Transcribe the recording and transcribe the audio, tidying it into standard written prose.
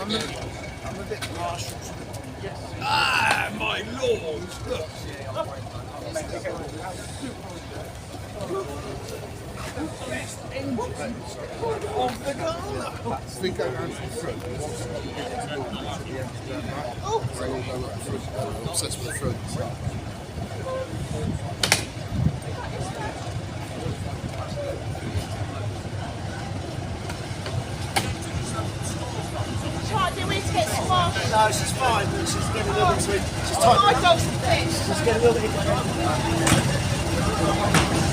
I'm a bit partial to the... Ah, my lord! Look! Best engine of the gala! We go round to the front, and once you get to the end of the back, so we'll go up the front, obsessed with the front. Do we to get squashed? No, she's fine, but she's getting a little bit... She's Oh, my dog's a fish. She's getting a little bit...